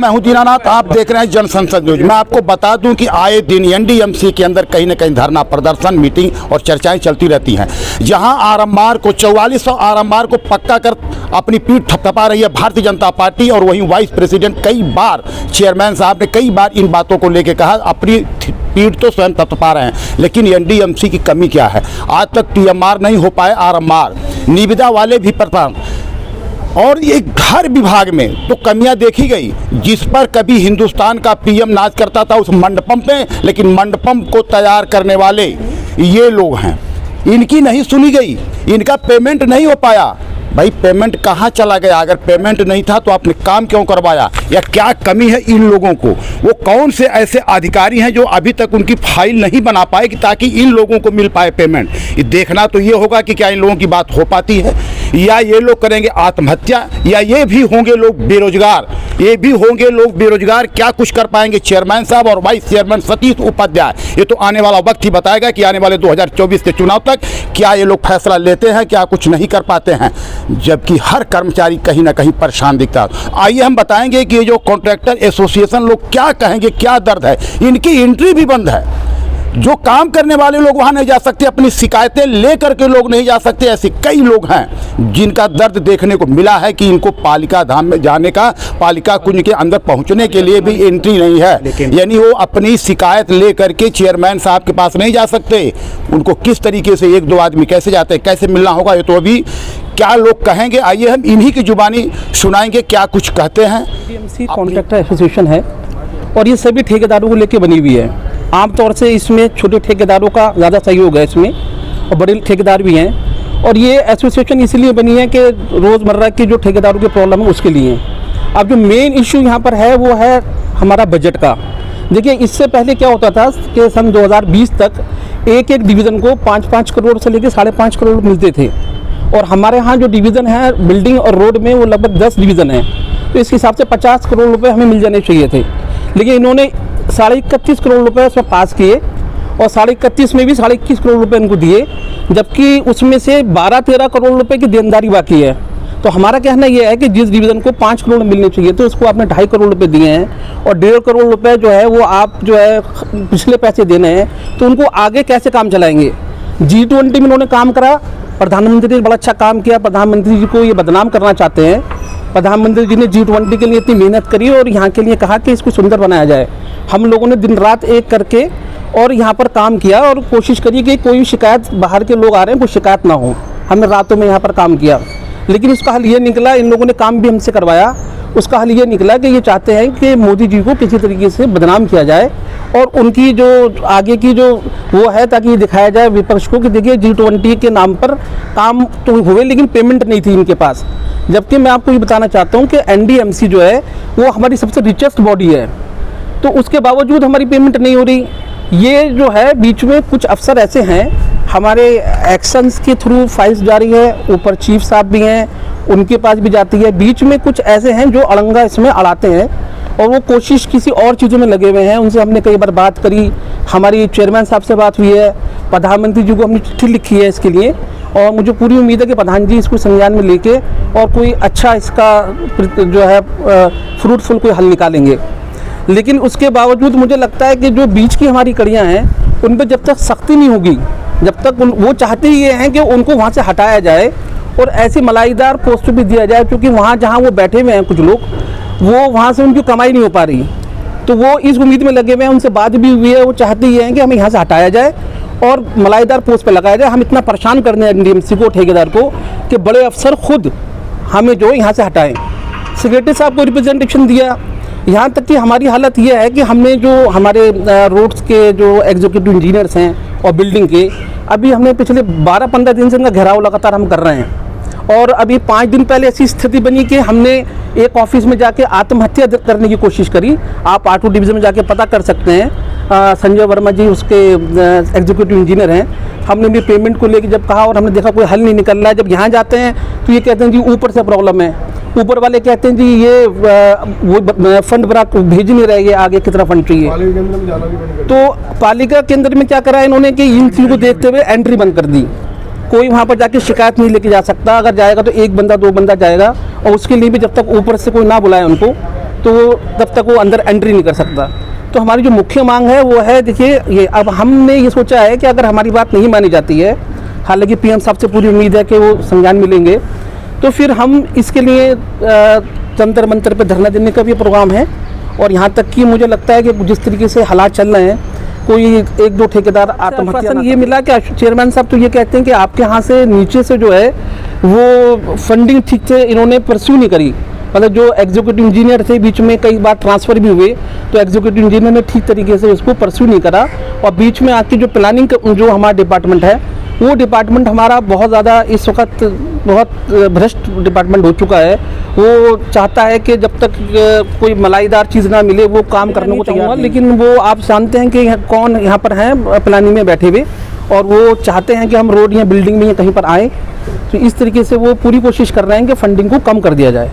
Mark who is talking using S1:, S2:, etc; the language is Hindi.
S1: मैं हूं दीनानाथ, आप देख रहे हैं जनसंसद न्यूज। मैं आपको बता दूं कि आए दिन एनडीएमसी के अंदर कहीं न कहीं धरना प्रदर्शन, मीटिंग और चर्चाएं चलती रहती हैं। जहां आरएमआर को 4400 आरएमआर को पक्का कर अपनी पीठ थपथपा रही है भारतीय जनता पार्टी, और वहीं वाइस प्रेसिडेंट कई बार, चेयरमैन साहब ने कई बार इन बातों को लेकर कहा अपनी पीठ तो स्वयं थपथपा रहे हैं, लेकिन एनडीएमसी की कमी क्या है? आज तक टीएमआर नहीं हो पाए, आरएमआर, निविदा वाले भी प्रधान, और एक हर विभाग में तो कमियां देखी गई। जिस पर कभी हिंदुस्तान का पीएम नाच करता था उस मंडपम पे, लेकिन मंडपम को तैयार करने वाले ये लोग हैं, इनकी नहीं सुनी गई, इनका पेमेंट नहीं हो पाया। भाई पेमेंट कहाँ चला गया? अगर पेमेंट नहीं था तो आपने काम क्यों करवाया? या क्या कमी है इन लोगों को? वो कौन से ऐसे अधिकारी हैं जो अभी तक उनकी फाइल नहीं बना पाए कि ताकि इन लोगों को मिल पाए पेमेंट? ये देखना तो ये होगा कि क्या इन लोगों की बात हो पाती है, या ये लोग करेंगे आत्महत्या, या ये भी होंगे लोग बेरोजगार। ये भी होंगे लोग बेरोजगार, क्या कुछ कर पाएंगे चेयरमैन साहब और वाइस चेयरमैन सतीश उपाध्याय? ये तो आने वाला वक्त ही बताएगा कि आने वाले 2024 के चुनाव तक क्या ये लोग फैसला लेते हैं, क्या कुछ नहीं कर पाते हैं, जबकि हर कर्मचारी कहीं ना कहीं परेशान दिखता है। आइए हम बताएंगे कि ये जो कॉन्ट्रैक्टर एसोसिएशन लोग क्या कहेंगे, क्या दर्द है। इनकी एंट्री भी बंद है, जो काम करने वाले लोग वहाँ नहीं जा सकते, अपनी शिकायतें लेकर के लोग नहीं जा सकते। ऐसे कई लोग हैं जिनका दर्द देखने को मिला है कि इनको पालिका धाम में जाने का, पालिका कुंज के अंदर पहुँचने के लिए भी एंट्री नहीं है। यानी वो अपनी शिकायत लेकर के चेयरमैन साहब के पास नहीं जा सकते। उनको किस तरीके से एक दो आदमी कैसे जाते हैं, कैसे मिलना होगा, ये तो अभी क्या लोग कहेंगे। आइए हम इन्हीं की जुबानी सुनाएंगे क्या कुछ कहते हैं।
S2: एनडीएमसी कॉन्ट्रैक्टर एसोसिएशन है और ये सभी ठेकेदारों को लेकर बनी हुई है। आमतौर से इसमें छोटे ठेकेदारों का ज़्यादा सहयोग है इसमें, और बड़े ठेकेदार भी हैं। और ये एसोसिएशन इसलिए बनी है कि रोज़मर्रा की जो ठेकेदारों की प्रॉब्लम है उसके लिए। अब जो मेन इशू यहाँ पर है वो है हमारा बजट का। देखिए, इससे पहले क्या होता था कि सन 2020 तक एक एक डिवीज़न को 5-5 करोड़ से लेकर 5.5 करोड़ मिलते थे, और हमारे यहाँ जो डिवीज़न है बिल्डिंग और रोड में वो लगभग 10 डिवीज़न है, तो इस हिसाब से 50 करोड़ रुपए हमें मिल जाने चाहिए थे। लेकिन इन्होंने 31.5 करोड़ रुपए उसमें पास किए, और 31.5 में भी 21.5 करोड़ रुपए इनको दिए, जबकि उसमें से 12-13 करोड़ रुपए की देनदारी बाकी है। तो हमारा कहना यह है कि जिस डिवीज़न को 5 करोड़ मिलने चाहिए तो उसको आपने 2.5 करोड़ रुपए दिए हैं, और 1.5 करोड़ रुपए जो है वो आप जो है पिछले पैसे देने हैं, तो उनको आगे कैसे काम चलाएंगे? G20 में उन्होंने काम करा, प्रधानमंत्री ने बड़ा अच्छा काम किया, प्रधानमंत्री जी को ये बदनाम करना चाहते हैं। प्रधानमंत्री जी ने G20 के लिए इतनी मेहनत करी और यहाँ के लिए कहा कि इसको सुंदर बनाया जाए। हम लोगों ने दिन रात एक करके और यहाँ पर काम किया और कोशिश करी कि कोई शिकायत, बाहर के लोग आ रहे हैं कोई शिकायत ना हो। हमने रातों में यहाँ पर काम किया, लेकिन उसका हल ये निकला, इन लोगों ने काम भी हमसे करवाया, उसका हल ये निकला कि ये चाहते हैं कि मोदी जी को किसी तरीके से बदनाम किया जाए, और उनकी जो आगे की जो वो है, ताकि ये दिखाया जाए विपक्ष को कि देखिए G20 के नाम पर काम तो हुए लेकिन पेमेंट नहीं थी इनके पास। जबकि मैं आपको ये बताना चाहता हूँ कि एनडीएमसी जो है वो हमारी सबसे रिचेस्ट बॉडी है, तो उसके बावजूद हमारी पेमेंट नहीं हो रही। ये जो है बीच में कुछ अफसर ऐसे हैं, हमारे एक्शंस के थ्रू फाइल्स जारी है, ऊपर चीफ साहब भी हैं, उनके पास भी जाती है। बीच में कुछ ऐसे हैं जो अड़ंगा इसमें अड़ाते हैं, और वो कोशिश किसी और चीज़ों में लगे हुए हैं। उनसे हमने कई बार बात करी, हमारी चेयरमैन साहब से बात हुई है, प्रधानमंत्री जी को हमने चिट्ठी लिखी है इसके लिए, और मुझे पूरी उम्मीद है कि प्रधान जी इसको संज्ञान में लेके और कोई अच्छा इसका जो है फ्रूटफुल कोई हल निकालेंगे। लेकिन उसके बावजूद मुझे लगता है कि जो बीच की हमारी कड़ियाँ हैं उन पर जब तक सख्ती नहीं होगी, जब तक वो चाहते ये हैं कि उनको वहाँ से हटाया जाए और ऐसी मलाईदार पोस्ट भी दिया जाए, क्योंकि वहाँ जहाँ वो बैठे हुए हैं कुछ लोग, वो वहाँ से उनकी कमाई नहीं हो पा रही, तो वो इस उम्मीद में लगे हुए हैं। उनसे बात भी हुई है, वो चाहते ये हैं कि हमें यहाँ से हटाया जाए और मलाईदार पोस्ट पे लगाया जाए। हम इतना परेशान करने हैं एनडीएमसी को, ठेकेदार को, कि बड़े अफसर खुद हमें जो यहाँ से हटाएं। सेक्रेटरी साहब को रिप्रेजेंटेशन दिया, यहाँ तक कि हमारी हालत ये है कि हमने जो हमारे रोड्स के जो एग्जीक्यूटिव इंजीनियर्स हैं और बिल्डिंग के, अभी हमने पिछले 12-15 दिन से इनका घेराव लगातार हम कर रहे हैं। और अभी 5 दिन पहले ऐसी स्थिति बनी कि हमने एक ऑफिस में जाके आत्महत्या करने की कोशिश करी। आप R2 डिवीज़न में जाके पता कर सकते हैं, संजय वर्मा जी उसके एग्जीक्यूटिव इंजीनियर हैं। हमने भी पेमेंट को लेकर जब कहा और हमने देखा कोई हल नहीं निकल रहा है, जब यहाँ जाते हैं तो ये कहते हैं जी ऊपर से प्रॉब्लम है, ऊपर वाले कहते हैं जी ये वो फंड भरा भेज नहीं रहे, ये आगे की तरफ फंड चाहिए। तो पालिका केंद्र में क्या करा इन्होंने कि इन चीज़ों को देखते हुए एंट्री बंद कर दी। कोई वहाँ पर जाके शिकायत नहीं लेके जा सकता, अगर जाएगा तो 1 बंदा 2 बंदा जाएगा, और उसके लिए भी जब तक ऊपर से कोई ना बुलाए उनको, तो तब तक वो अंदर एंट्री नहीं कर सकता। तो हमारी जो मुख्य मांग है वो है, देखिए ये अब हमने ये सोचा है कि अगर हमारी बात नहीं मानी जाती है, हालांकि पीएम साहब से पूरी उम्मीद है कि वो संज्ञान मिलेंगे, तो फिर हम इसके लिए जंतर मंतर पे धरना देने का भी प्रोग्राम है। और यहाँ तक कि मुझे लगता है कि जिस तरीके से हालात चल रहे हैं, कोई एक दो ठेकेदार आत्महत्या ये मिला कि चेयरमैन साहब तो ये कहते हैं कि आपके यहाँ से नीचे से जो है वो फंडिंग ठीक से इन्होंने परस्यू नहीं करी। मतलब जो एग्जीक्यूटिव इंजीनियर थे, बीच में कई बार ट्रांसफ़र भी हुए, तो एग्जीक्यूटिव इंजीनियर ने ठीक तरीके से उसको परस्यू नहीं करा। और बीच में आके जो प्लानिंग जो हमारा डिपार्टमेंट है, वो डिपार्टमेंट हमारा बहुत ज़्यादा इस वक्त बहुत भ्रष्ट डिपार्टमेंट हो चुका है। वो चाहता है कि जब तक कोई मलाईदार चीज़ ना मिले वो काम करने को तैयार, लेकिन वो आप जानते हैं कि कौन यहाँ पर हैं प्लानिंग में बैठे हुए, और वो चाहते हैं कि हम रोड या बिल्डिंग में या कहीं पर आए। तो इस तरीके से वो पूरी कोशिश कर रहे हैं कि फंडिंग को कम कर दिया जाए।